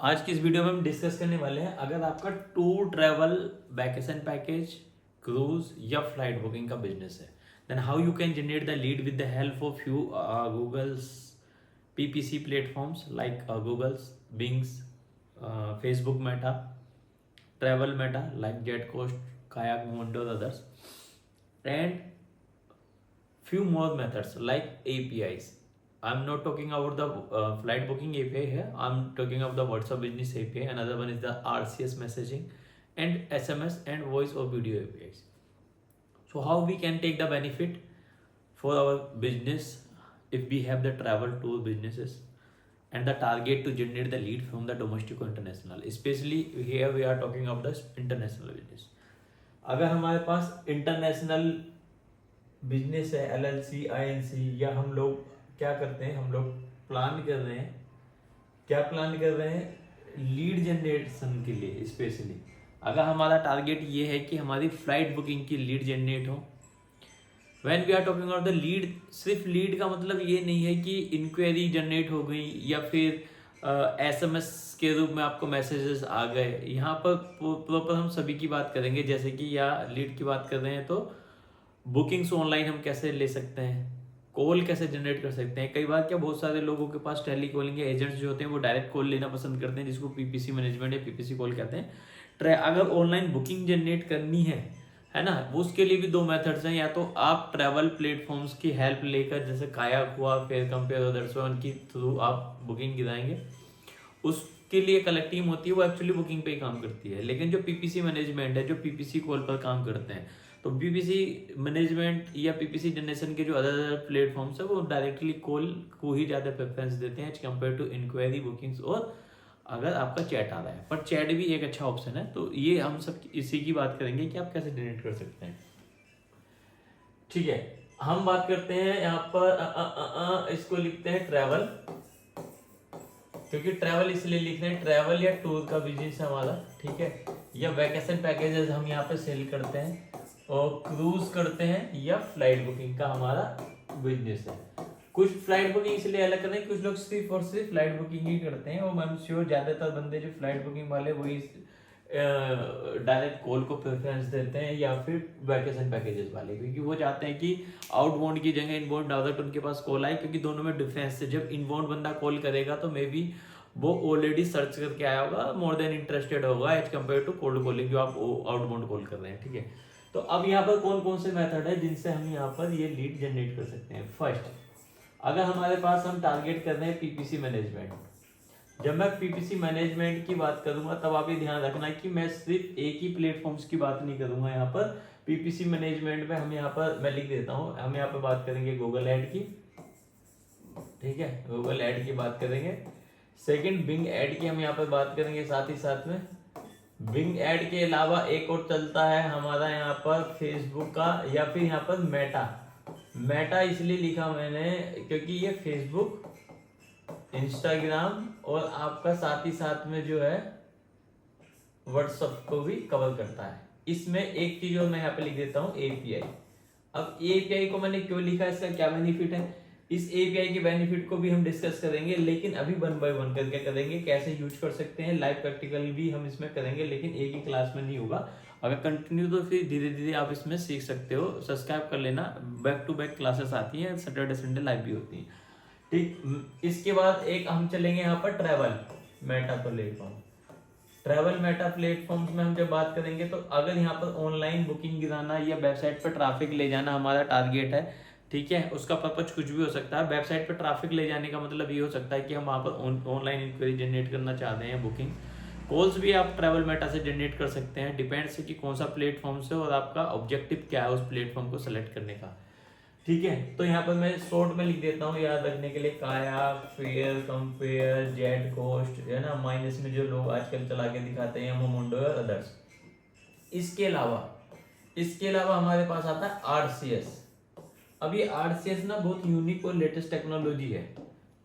आज की इस वीडियो में हम डिस्कस करने वाले हैं, अगर आपका tour travel vacation package cruise या फ्लाइट बुकिंग का बिजनेस है, then how you can generate the lead with the help of you Google's PPC platforms like Google's, Bing's, Facebook Meta, Travel Meta like Jetcoast, Kayak, Momondo, and others, and few more methods like APIs. I'm not talking about the flight booking API here. I'm talking of the WhatsApp business API. Another one is the RCS messaging and SMS and voice or video APIs. So how we can take the benefit for our business if we have the travel tour businesses and the target to generate the lead from the domestic or international. Especially here we are talking of the international business. अगर हमारे पास international business है, LLC, INC, या हम लोग क्या करते हैं, हम लोग प्लान कर रहे हैं, क्या प्लान कर रहे हैं, लीड जनरेशन के लिए स्पेशली अगर हमारा टारगेट ये है कि हमारी फ्लाइट बुकिंग की लीड जनरेट हो. When we are talking about the lead, सिर्फ लीड का मतलब ये नहीं है कि इंक्वायरी जनरेट हो गई या फिर SMS के रूप में आपको मैसेजेस आ गए. यहाँ पर प्रॉपर हम सभी की बात करेंगे. जैसे कि या लीड की बात कर रहे हैं तो बुकिंग्स ऑनलाइन हम कैसे ले सकते हैं, कॉल कैसे जनरेट कर सकते हैं. कई बार क्या बहुत सारे लोगों के पास टेली कॉलिंग के एजेंट्स जो होते हैं वो डायरेक्ट कॉल लेना पसंद करते हैं, जिसको PPC मैनेजमेंट या PPC कॉल कहते हैं. अगर ऑनलाइन बुकिंग जनरेट करनी है ना, वो उसके लिए भी दो मेथड्स हैं. या तो आप ट्रैवल प्लेटफॉर्म्स की हेल्प लेकर, जैसे कायाक हुआ, फेयर कंपेयर, अदर्स, उनकी थ्रू आप बुकिंग गिराएंगे. उसके लिए एक अलग टीम होती है, वो एक्चुअली बुकिंग पे ही काम करती है. लेकिन जो PPC मैनेजमेंट है, जो PPC कॉल पर काम करते हैं, तो PPC मैनेजमेंट या PPC जनरेशन के जो अदर प्लेटफॉर्म्स है वो डायरेक्टली कॉल को ही ज़्यादा प्रेफरेंस देते हैं as compare to enquiry bookings. और अगर आपका चैट आ रहा है, पर चैट भी एक अच्छा ऑप्शन है. तो ये हम सब इसी की बात करेंगे कि आप कैसे जनरेट कर सकते हैं. ठीक है, हम बात करते हैं यहाँ पर इसको लिखते हैं ट्रैवल, क्योंकि ट्रैवल इसलिए लिख रहे हैं, ट्रैवल या टूर का बिजनेस है हमारा. ठीक है, या वैकेशन पैकेजेस हम यहाँ पे सेल करते हैं, और क्रूज करते हैं, या फ्लाइट बुकिंग का हमारा बिजनेस है. कुछ फ्लाइट बुकिंग इसलिए अलग करते हैं, कुछ लोग सिर्फ और सिर्फ फ्लाइट बुकिंग ही करते हैं. और मैं श्योर ज्यादातर बंदे जो फ्लाइट बुकिंग वाले वही डायरेक्ट कॉल को प्रेफरेंस देते हैं, या फिर वैकेशन पैकेजेस वाले, क्योंकि वो चाहते हैं कि आउटबाउंड की जगह इनबाउंड डायरेक्ट उनके पास कॉल आए. क्योंकि दोनों में डिफरेंस है. जब इनबाउंड बंदा कॉल करेगा तो मे बी वो ऑलरेडी सर्च करके आया होगा, मोर देन इंटरेस्टेड होगा as compare to cold calling जो आप आउटबाउंड कॉल कर रहे हैं. ठीक है, तो अब यहाँ पर कौन कौन से मेथड है जिनसे हम यहाँ पर ये लीड जनरेट कर सकते हैं. फर्स्ट, अगर हमारे पास हम टारगेट कर रहे हैं PPC मैनेजमेंट. जब मैं PPC मैनेजमेंट की बात करूंगा तब आप ये ध्यान रखना कि मैं सिर्फ एक ही प्लेटफॉर्म्स की बात नहीं करूंगा. यहाँ पर PPC मैनेजमेंट में हम यहाँ पर मैं लिख देता हूँ, हम यहाँ पर बात करेंगे गूगल एड की. ठीक है, गूगल एड की बात करेंगे. सेकंड, बिंग एड की हम यहाँ पर बात करेंगे. साथ ही साथ में बिंग एड के अलावा एक और चलता है हमारा यहाँ पर फेसबुक का, या फिर यहाँ पर मेटा. मेटा इसलिए लिखा मैंने क्योंकि ये फेसबुक, इंस्टाग्राम और आपका साथ ही साथ में जो है व्हाट्सएप को भी कवर करता है. इसमें एक चीज और मैं यहाँ पे लिख देता हूँ, API. अब API को मैंने क्यों लिखा, इसका क्या बेनिफिट है, इस API के बेनिफिट को भी हम डिस्कस करेंगे, लेकिन अभी 1 बाय 1 करके करेंगे. कैसे यूज कर सकते हैं, लाइव प्रैक्टिकल भी हम इसमें करेंगे, लेकिन एक ही क्लास में नहीं होगा. अगर कंटिन्यू तो फिर धीरे धीरे आप इसमें सीख सकते हो. सब्सक्राइब कर लेना, बैक टू बैक क्लासेस आती हैं, सैटरडे संडे लाइव भी होती हैं. ठीक, इसके बाद एक हम चलेंगे यहाँ पर travel Meta platform. Travel Meta platforms में हम जब बात करेंगे तो अगर यहाँ पर ऑनलाइन बुकिंग गिराना या वेबसाइट पर ट्रैफिक ले जाना हमारा टारगेट है, ठीक है, उसका पर्पज कुछ भी हो सकता है. वेबसाइट पर ट्रैफिक ले जाने का मतलब ये हो सकता है कि हम वहाँ पर ऑनलाइन इंक्वायरी जनरेट करना चाहते हैं. बुकिंग कॉल्स भी आप ट्रैवल मेटा से जनरेट कर सकते हैं. डिपेंड्स है कि कौन सा प्लेटफॉर्म से और आपका ऑब्जेक्टिव क्या है उस प्लेटफॉर्म को सेलेक्ट करने का. ठीक है, तो यहाँ पर मैं शॉर्ट में लिख देता हूँ याद रखने के लिए, कायाक, फेयर कंपेयर, जेट कोस्ट, है ना, माइनस में जो लोग आजकल चला के दिखाते हैं, मोमोंडो और अदर्स. इसके अलावा हमारे पास आता है RCS. अब ये RCS ना बहुत यूनिक और लेटेस्ट टेक्नोलॉजी है.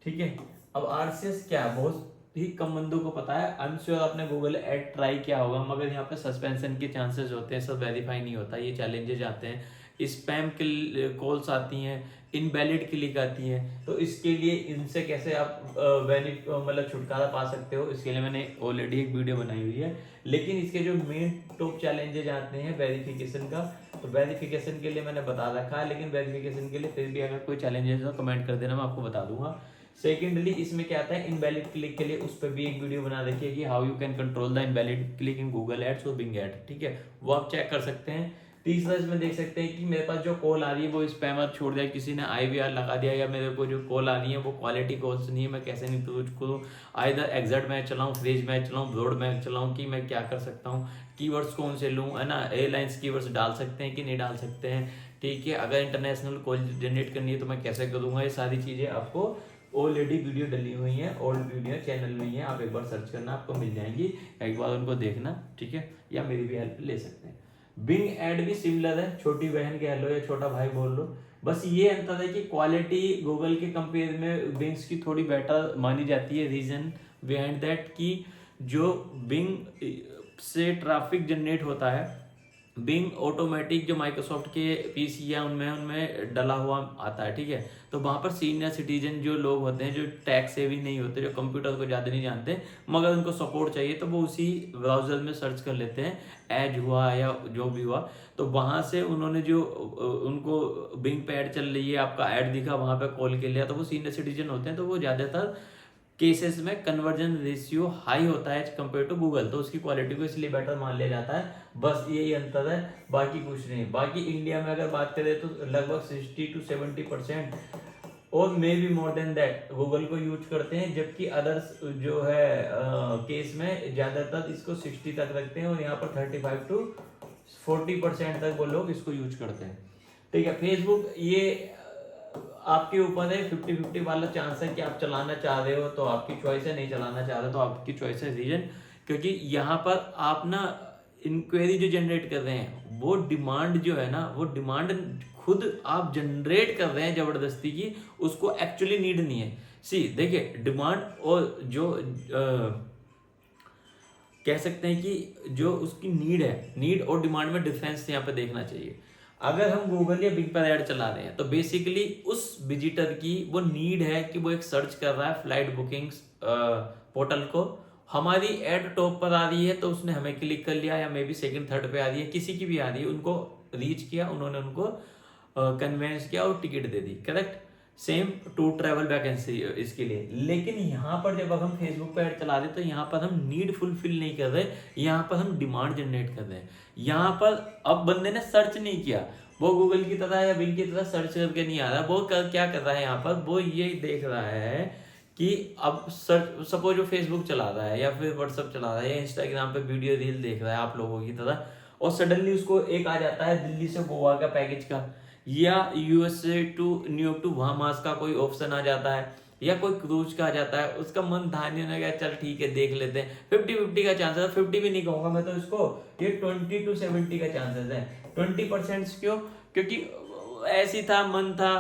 ठीक है, अब RCS क्या है बहुत ही कम बंदों को पता है. आई एम श्योर आपने गूगल एड ट्राई किया होगा, मगर यहाँ पे सस्पेंशन के चांसेस होते हैं, सब वेरीफाई नहीं होता, ये चैलेंजेस आते हैं, स्पैम के कॉल्स आती हैं, इनवैलिड क्लिक आती है। तो इसके लिए इनसे कैसे आप मतलब छुटकारा पा सकते हो, इसके लिए मैंने ऑलरेडी एक वीडियो बनाई हुई है। लेकिन इसके जो मेन टॉप चैलेंजेज आते हैं वेरिफिकेशन का, तो वेरिफिकेशन के लिए मैंने बता रखा है, लेकिन वेरिफिकेशन के लिए फिर भी अगर कोई चैलेंजेस हो कमेंट कर देना, मैं आपको बता दूंगा। सेकेंडली इसमें क्या आता है इनवैलिड क्लिक के लिए, उस पर भी एक वीडियो बना रखी है कि how you can control the invalid click in Google ads और बिंग एड, ठीक है, वो आप चेक कर सकते हैं। तीसरा इसमें देख सकते हैं कि मेरे पास जो कॉल आ रही है वो स्पैमर छोड़ दिया, किसी ने IVR लगा दिया, या मेरे को जो कॉल आ रही है वो क्वालिटी कॉल्स नहीं है, मैं कैसे नहीं करूँ, आइदर एग्जैक्ट मैच चलाऊँ, फ्रेज मैच चलाऊँ, ब्रॉड मैच चलाऊँ, कि मैं क्या कर सकता हूँ, कीवर्ड्स कौन से लूँ, है ना, एयरलाइंस कीवर्ड्स डाल सकते हैं कि नहीं डाल सकते हैं, ठीक है, अगर इंटरनेशनल कॉल जनरेट करनी है तो मैं कैसे करूँगा, ये सारी चीज़ें आपको ऑलरेडी वीडियो डली हुई हैं, ओल्ड वीडियो चैनल में ही है, आप एक बार सर्च करना आपको मिल जाएंगी, एक बार उनको देखना, ठीक है, या मेरी भी हेल्प ले सकते हैं। बिंग एड भी सिमिलर है, छोटी बहन कह लो या छोटा भाई बोल लो, बस ये अंतर है कि क्वालिटी गूगल के कंपेयर में बिंग्स की थोड़ी बेटर मानी जाती है। रीजन बिहाइंड दैट कि जो बिंग से ट्रैफिक जनरेट होता है, बिंग ऑटोमेटिक जो माइक्रोसॉफ्ट के पीसी है उनमें डला हुआ आता है, ठीक है, तो वहाँ पर सीनियर सिटीजन जो लोग होते हैं, जो टैक सेवी नहीं होते, जो कंप्यूटर को ज़्यादा नहीं जानते, मगर उनको सपोर्ट चाहिए, तो वो उसी ब्राउज़र में सर्च कर लेते हैं, एज हुआ या जो भी हुआ, तो वहाँ से उन्होंने जो उनको बिंग पे ऐड चल रही है, आपका ऐड दिखा, वहाँ पे कॉल के लिया, तो वो सीनियर सिटीजन होते हैं, तो वो ज़्यादातर केसेस में कन्वर्जन रेशियो हाई होता है कंपेयर टू गूगल, तो उसकी क्वालिटी को इसलिए बेटर मान लिया जाता है, बस यही अंतर है, बाकी कुछ नहीं। बाकी इंडिया में अगर बात करें तो लगभग 60 to 70% और may be more than that Google को यूज करते हैं, जबकि अदर्स जो है केस में ज्यादातर इसको 60 तक रखते हैं, और यहाँ पर 35 to 40% तक वो लोग इसको यूज करते हैं, ठीक है। फेसबुक ये आपके ऊपर है, 50-50 वाला चांस है कि आप चलाना चाह रहे हो तो आपकी चॉइस है, नहीं चलाना चाह रहे तो आपकी चॉइस है। रीजन क्योंकि यहाँ पर आप ना इंक्वायरी जो जनरेट कर रहे हैं, वो डिमांड जो है ना, वो डिमांड खुद आप जनरेट कर रहे हैं जबरदस्ती की, उसको एक्चुअली नीड नहीं है। सी देखिए, डिमांड और जो कह सकते हैं कि जो उसकी नीड है, नीड और डिमांड में डिफरेंस यहाँ पे देखना चाहिए। अगर हम गूगल या बिंग पर ऐड चला रहे हैं तो बेसिकली उस विजिटर की वो नीड है कि वो एक सर्च कर रहा है फ्लाइट बुकिंग्स पोर्टल को, हमारी ऐड टॉप पर आ रही है तो उसने हमें क्लिक कर लिया, या मे बी सेकंड थर्ड पे आ रही है, किसी की भी आ रही है, उनको रीच किया, उन्होंने उनको कन्वेंस किया और टिकट दे दी, correct. Same to travel vacancy इसके लिए। लेकिन यहाँ पर जब हम फेसबुक पर ऐड चला रहे तो यहाँ पर हम नीड फुलफिल नहीं कर रहे, यहाँ पर हम डिमांड जनरेट कर रहे हैं। यहाँ पर अब बंदे ने सर्च नहीं किया, वो गूगल की तरह या बिंग की तरह सर्च करके नहीं आ रहा, वो क्या कर रहा है यहाँ पर, वो ये देख रहा है कि अब सर्च, सपोज वो फेसबुक चला रहा है या फिर व्हाट्सअप चला रहा है या इंस्टाग्राम पे वीडियो रील देख रहा है आप लोगों की तरह, और सडनली उसको एक आ जाता है दिल्ली से गोवा का पैकेज का, या USA to New York to Bahamas का कोई ऑप्शन आ जाता है, या कोई क्रूज का आ जाता है, उसका मन था नहीं, होने गया चल ठीक है देख लेते हैं, 50-50 का चांसेस है, 50 भी नहीं कहूंगा मैं तो इसको, ये 20 to 70 का चांसेस है। 20% क्यों? क्योंकि ऐसी था, मन था,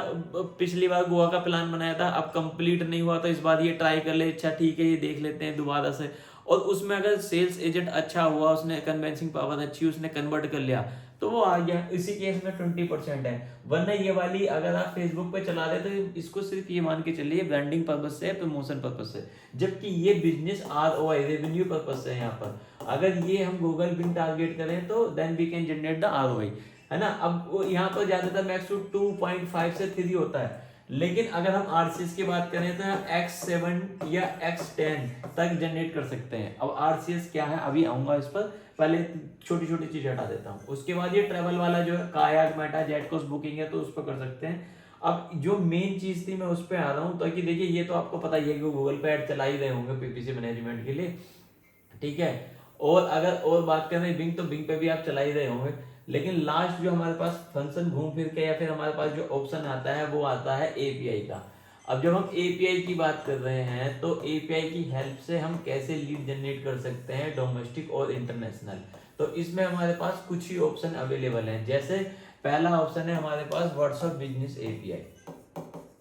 पिछली बार गोवा का प्लान बनाया था, अब कंप्लीट नहीं हुआ तो इस बार ये ट्राई कर ले, अच्छा ठीक है ये देख लेते हैं दोबारा से, और उसमें अगर सेल्स एजेंट अच्छा हुआ, उसने कन्वेंसिंग पावर अच्छी, उसने कन्वर्ट कर लिया तो वो आ गया, इसी केस में 20% है। वरना ये वाली अगर आप फेसबुक पे चला रहे तो इसको सिर्फ ये मान के चलिए ब्रांडिंग पर्पस से, प्रमोशन पर्पस से, जबकि ये बिजनेस ROI रेवेन्यू पर्पस से। यहाँ पर अगर ये हम गूगल बिंग टारगेट करें तो then we can generate the ROI, है ना। अब यहाँ पर ज्यादातर मैक्स टू 2.5 से 3 होता है, लेकिन अगर हम RCS की बात करें तो X7 या X10 तक जनरेट कर सकते हैं। अब RCS क्या है अभी आऊंगा इस पर, पहले छोटी छोटी चीज हटा देता हूँ। उसके बाद ये ट्रैवल वाला जो है कायाक, मेटा, जेट कोस्ट बुकिंग है, तो उस पर कर सकते हैं। अब जो मेन चीज थी मैं उस पर आ रहा हूँ, ताकि देखिए ये तो आपको पता ही है कि गूगल पे ऐड चला ही रहे होंगे PPC मैनेजमेंट के लिए, ठीक है। और अगर और बात करें बिंग, तो बिंग पे भी आप चला ही रहे होंगे, लेकिन लास्ट जो हमारे पास फंक्शन घूम फिर के या फिर हमारे पास जो ऑप्शन आता है वो आता है API का। अब जब हम API की बात कर रहे हैं तो API की हेल्प से हम कैसे लीड जनरेट कर सकते हैं डोमेस्टिक और इंटरनेशनल, तो इसमें हमारे पास कुछ ही ऑप्शन अवेलेबल हैं। जैसे पहला ऑप्शन है हमारे पास WhatsApp business API,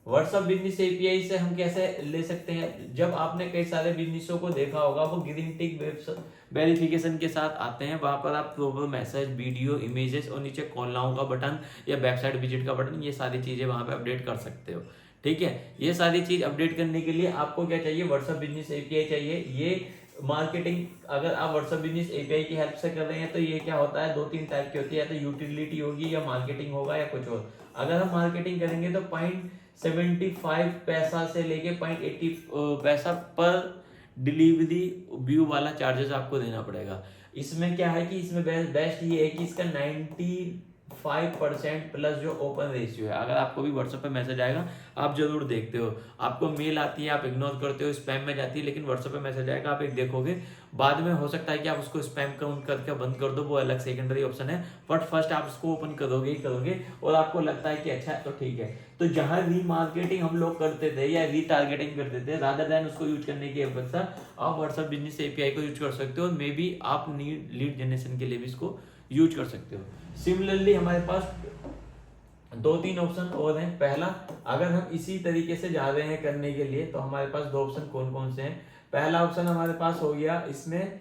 WhatsApp business API से हम कैसे ले सकते हैं? जब आपने कई सारे बिजनेसों को देखा होगा, वो ग्रीन टिक वेरिफिकेशन के साथ आते हैं, वहां पर आप प्रॉपर मैसेज, वीडियो, इमेजेस और नीचे कॉल नाउ का बटन या वेबसाइट विजिट का बटन, ये सारी चीजें वहां पे अपडेट कर सकते हो। ठीक है, ये सारी चीज अपडेट करने के लिए आपको क्या चाहिए? व्हाट्सएप बिजनेस एपीआई चाहिए। ये मार्केटिंग, अगर आप व्हाट्सएप बिजनेस एपीआई की हेल्प से कर रहे हैं तो ये क्या होता है, 2-3 टाइप की होती है, या तो यूटिलिटी होगी या मार्केटिंग होगा या कुछ और। अगर हम मार्केटिंग करेंगे तो 0.75 पैसा से लेके 0.80 पैसा पर डिलीवरी व्यू वाला चार्जेस आपको देना पड़ेगा। इसमें क्या है कि इसमें बेस्ट ये है कि इसका 95% प्लस जो ओपन रेशियो है। अगर आपको भी व्हाट्सएप पे मैसेज आएगा, आप जरूर देखते हो, आपको मेल आती है आप इग्नोर करते हो, स्पैम में जाती है, लेकिन व्हाट्सएप पे मैसेज आएगा आप एक देखोगे, बाद में हो सकता है कि आप उसको स्पैम काउंट करके बंद कर दो, वो अलग सेकेंडरी ऑप्शन है, बट फर्स्ट आप उसको ओपन करोगे ही करोगे और आपको लगता है कि अच्छा है तो ठीक है। तो जहां रीमार्केटिंग हम लोग करते थे या रीटारगेटिंग करते थे, रादर देन उसको यूज करने की अपेक्षा आप व्हाट्सएप बिजनेस एपीआई को यूज कर सकते हो, और मे बी आप लीड जनरेशन के लिए भी इसको यूज कर सकते हो। सिमिलरली हमारे पास 2-3 ऑप्शन और हैं। पहला, अगर हम इसी तरीके से जा रहे हैं करने के लिए तो हमारे पास 2 ऑप्शन कौन कौन से हैं? पहला ऑप्शन हमारे पास हो गया इसमें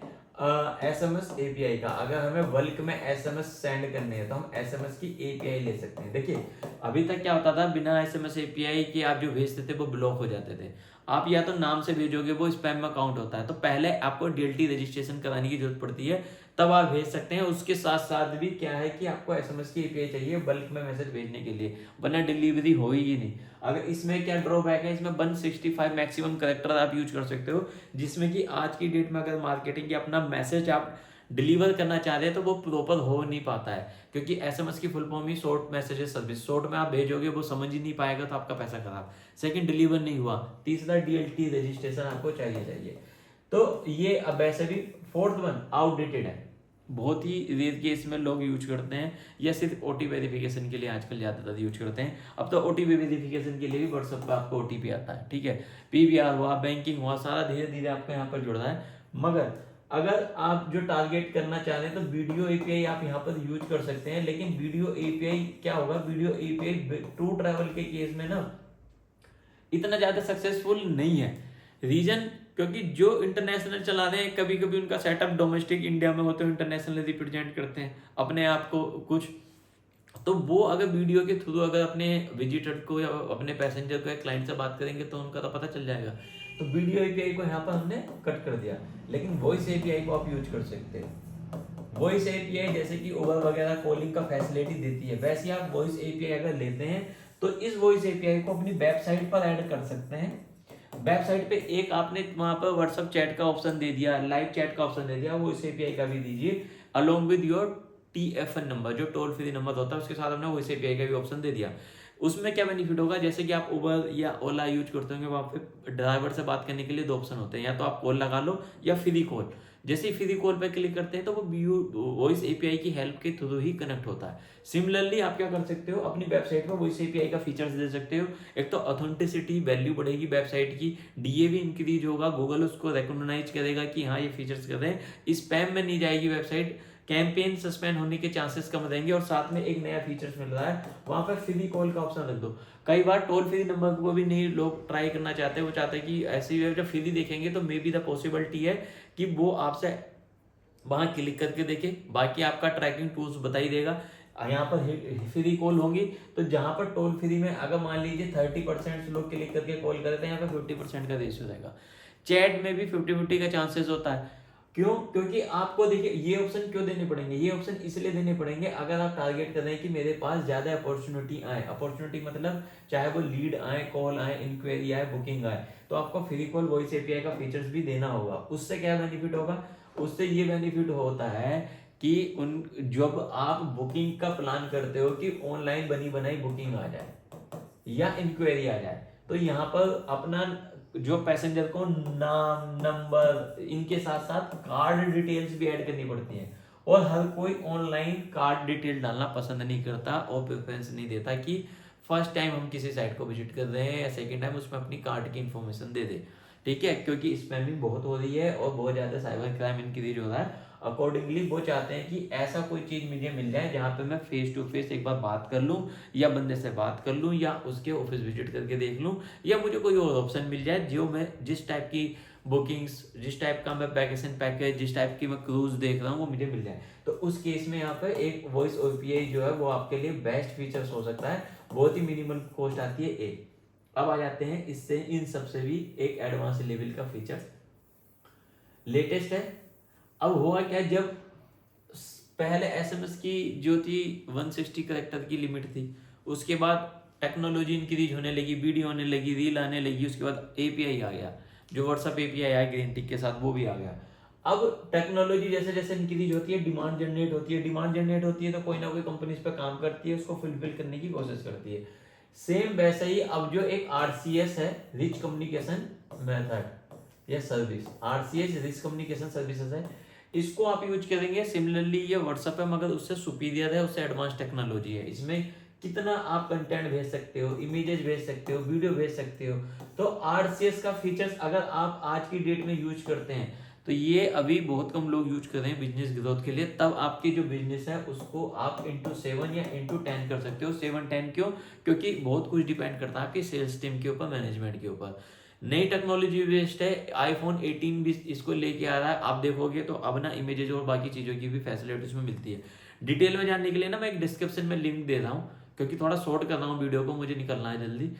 एसएमएस एपीआई का। अगर हमें बल्क में एसएमएस सेंड करने हैं तो हम एसएमएस की एपीआई ले सकते हैं। देखिए, अभी तक क्या होता था, बिना एसएमएस एपीआई के आप जो भेजते थे वो ब्लॉक हो जाते थे। आप या तो नाम से भेजोगे, वो स्पैम में काउंट होता है, तो पहले आपको डीएलटी रजिस्ट्रेशन कराने की जरूरत पड़ती है, तब आप भेज सकते हैं। उसके साथ साथ भी क्या है कि आपको एसएमएस की एपीआई चाहिए बल्क में मैसेज भेजने के लिए, वरना डिलीवरी होगी नहीं। अगर इसमें क्या ड्रॉबैक है, इसमें 165 मैक्सिमम कैरेक्टर आप यूज कर सकते हो, जिसमें कि आज की डेट में अगर मार्केटिंग की अपना मैसेज आप डिलीवर करना चाह रहे हैं तो वो प्रॉपर हो नहीं पाता है, क्योंकि एसएमएस की फुल फॉर्म ही शॉर्ट मैसेजेस सर्विस। शॉर्ट में आप भेजोगे, वो समझ ही नहीं पाएगा तो आपका पैसा खराब। सेकंड, डिलीवर नहीं हुआ। तीसरा, डीएलटी रजिस्ट्रेशन आपको चाहिए। तो ये अब वैसे भी फोर्थ वन आउटडेटेड है, बहुत ही रेयर केस में लोग यूज करते हैं, या सिर्फ ओटी वेरिफिकेशन के लिए आजकल ज़्यादातर यूज करते हैं। अब तो ओटीपी वेरिफिकेशन के लिए भी व्हाट्सएप पर आपको ओटीपी आता है। ठीक है, पीवीआर हुआ, बैंकिंग हुआ, सारा धीरे धीरे आपको यहाँ पर जुड़ रहा है। मगर अगर आप जो टारगेट करना चाह रहे हैं तो वीडियो एपीआई आप यहाँ पर यूज कर सकते हैं, लेकिन वीडियो एपीआई क्या होगा, वीडियो एपीआई टू ट्रैवल के केस में ना इतना ज्यादा सक्सेसफुल नहीं है। रीजन, क्योंकि जो इंटरनेशनल चला रहे हैं, कभी कभी उनका सेटअप डोमेस्टिक इंडिया में होते हुए इंटरनेशनल रिप्रेजेंट करते हैं अपने आप को कुछ, तो वो अगर वीडियो के थ्रू अगर अपने विजिटर को या अपने पैसेंजर को या क्लाइंट से बात करेंगे तो उनका तो पता चल जाएगा। तो वीडियो एपीआई को यहाँ पर हमने कट कर दिया, लेकिन वॉइस एपीआई को आप यूज कर सकते हैं। वॉइस एपीआई जैसे कि उबर वगैरह कॉलिंग का फैसिलिटी देती है, वैसे ही आप वॉइस एपीआई अगर लेते हैं तो इस वॉइस एपीआई को अपनी वेबसाइट पर ऐड कर सकते हैं। वेबसाइट पे एक आपने वहां पर व्हाट्सएप चैट का ऑप्शन दे दिया, लाइव चैट का ऑप्शन दे दिया, वो इस एपीआई का भी दीजिए, along with your TFN number, जो टोल फ्री नंबर होता है उसके साथ हमने वो इस एपीआई का भी ऑप्शन दे दिया। उसमें क्या बेनिफिट होगा, जैसे कि आप उबर या ओला यूज करते होंगे, वहां पे ड्राइवर से बात करने के लिए 2 ऑप्शन होते हैं, या तो आप कॉल लगा लो या फ्री कॉल। जैसे ही फ्री कॉल पे क्लिक करते हैं तो वो वॉइस एपीआई की हेल्प के थ्रू ही कनेक्ट होता है। सिमिलरली आप क्या कर सकते हो, अपनी वेबसाइट पर वॉइस एपीआई का फीचर्स दे सकते हो। एक तो ऑथेंटिसिटी वैल्यू बढ़ेगी वेबसाइट की, डीए भी इंक्रीज होगा, गूगल उसको रिकॉग्नाइज करेगा कि हाँ ये फीचर्स कर रहे हैं, स्पैम में नहीं जाएगी वेबसाइट, कैंपेन सस्पेंड होने के चांसेस कम रहेंगे, और साथ में एक नया फीचर्स मिल रहा है, वहां पर फ्री कॉल का ऑप्शन रख दो। कई बार टोल फ्री नंबर को भी नहीं लोग ट्राई करना चाहते, वो चाहते हैं कि ऐसी वेब जब फ्री देखेंगे तो मे बी द पॉसिबिलिटी है कि वो आपसे वहां क्लिक करके देखे, बाकी आपका ट्रैकिंग टूल्स बता ही देगा। यहाँ पर फ्री कॉल होंगी तो जहां पर टोल फ्री में अगर मान लीजिए 30% लोग क्लिक करके कॉल करते हैं, यहाँ पे 50% का रेशियो रहेगा। चैट में भी 50-50 का चांसेस होता है। क्यों? क्योंकि आपको देखिए ये ऑप्शन क्यों देने पड़ेंगे, ये ऑप्शन इसलिए देने पड़ेंगे अगर आप टारगेट कर रहे हैं कि मेरे पास ज्यादा अपॉर्चुनिटी आए। अपॉर्चुनिटी मतलब चाहे वो लीड आए, कॉल आए, इंक्वायरी आए, बुकिंग आए, तो आपको फ्री कॉल वॉइस एपीआई का फीचर्स भी देना होगा। उससे क्या बेनिफिट होगा, उससे ये बेनिफिट होता है कि उन जब आप बुकिंग का प्लान करते हो कि ऑनलाइन बनी बनाई बुकिंग आ जाए या इंक्वायरी आ जाए, तो यहाँ पर अपना जो पैसेंजर को नाम, नंबर, इनके साथ साथ कार्ड डिटेल्स भी ऐड करनी पड़ती हैं, और हर कोई ऑनलाइन कार्ड डिटेल डालना पसंद नहीं करता और प्रेफरेंस नहीं देता कि फर्स्ट टाइम हम किसी साइट को विजिट कर रहे हैं या सेकेंड टाइम उसमें अपनी कार्ड की इंफॉर्मेशन दे दे। ठीक है, क्योंकि स्पैमिंग बहुत हो रही है और बहुत ज़्यादा साइबर क्राइम इंक्रीज हो रहा है। अकॉर्डिंगली वो चाहते हैं कि ऐसा कोई चीज़ मुझे मिल जाए जहाँ पे मैं फेस टू फेस एक बार बात कर लूँ, या बंदे से बात कर लूँ, या उसके ऑफिस विजिट करके देख लूँ, या मुझे कोई और ऑप्शन मिल जाए जो मैं जिस टाइप की बुकिंग्स, जिस टाइप का मैं वैकेशन पैकेज, जिस टाइप की मैं क्रूज देख रहा हूँ वो मुझे मिल जाए। तो उस केस में यहाँ पे एक वॉइस ओपीआई जो है वो आपके लिए बेस्ट फीचर्स हो सकता है। बहुत ही मिनिमल कॉस्ट आती है एक। अब आ जाते हैं इससे इन सबसे भी एक एडवांस लेवल का फीचर लेटेस्ट है। अब हुआ क्या, जब पहले एसएमएस की जो थी 160 करेक्टर की लिमिट थी, उसके बाद टेक्नोलॉजी इंक्रीज होने लगी, वीडियो होने लगी, रील आने लगी, उसके बाद एपीआई आ गया, जो व्हाट्सएप एपीआई आया ग्रीन टिक के साथ वो भी आ गया। अब टेक्नोलॉजी जैसे जैसे इंक्रीज होती है, डिमांड जनरेट होती है, डिमांड जनरेट होती है तो कोई ना कोई कंपनी इस पर काम करती है, उसको फुलफिल करने की कोशिश करती है। सेम वैसे ही अब जो एक आरसीएस है, रिच कम्युनिकेशन मेथड या service, RCS rich communication services है, इसको आप यूज करेंगे। सिमिलरली ये व्हाट्सएप है मगर उससे सुपीरियर है, उससे एडवांस टेक्नोलॉजी है। इसमें कितना आप कंटेंट भेज सकते हो, इमेजेस भेज सकते हो, वीडियो भेज सकते हो। तो आरसीएस का फीचर्स अगर आप आज की डेट में यूज करते हैं तो ये अभी बहुत कम लोग यूज कर रहे हैं बिजनेस ग्रोथ के लिए। तब आपकी जो बिजनेस है उसको आप इंटू 7 या इंटू 10 कर सकते हो। 7-10 क्यों? क्योंकि बहुत कुछ डिपेंड करता है आपकी सेल्स टीम के ऊपर, मैनेजमेंट के ऊपर। नई टेक्नोलॉजी बेस्ड है, आईफोन 18 भी इसको लेके आ रहा है। आप देखोगे तो अब ना इमेजेस और बाकी चीज़ों की भी फैसिलिटी उसमें मिलती है। डिटेल में जानने के लिए ना मैं एक डिस्क्रिप्शन में लिंक दे रहा हूँ, क्योंकि थोड़ा शॉर्ट कर रहा हूँ वीडियो को, मुझे निकलना है जल्दी।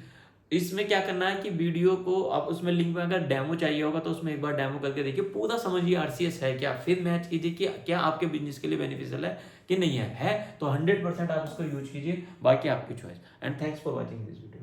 इसमें क्या करना है कि वीडियो को आप उसमें लिंक में अगर डेमो चाहिए होगा तो उसमें एक बार डेमो करके देखिए, पूरा समझिए आरसीएस है क्या, फिर मैच कीजिए कि क्या आपके बिजनेस के लिए बेनिफिशियल है कि नहीं है तो 100% आप इसको यूज कीजिए, बाकी आपकी choice. And thanks for watching this video.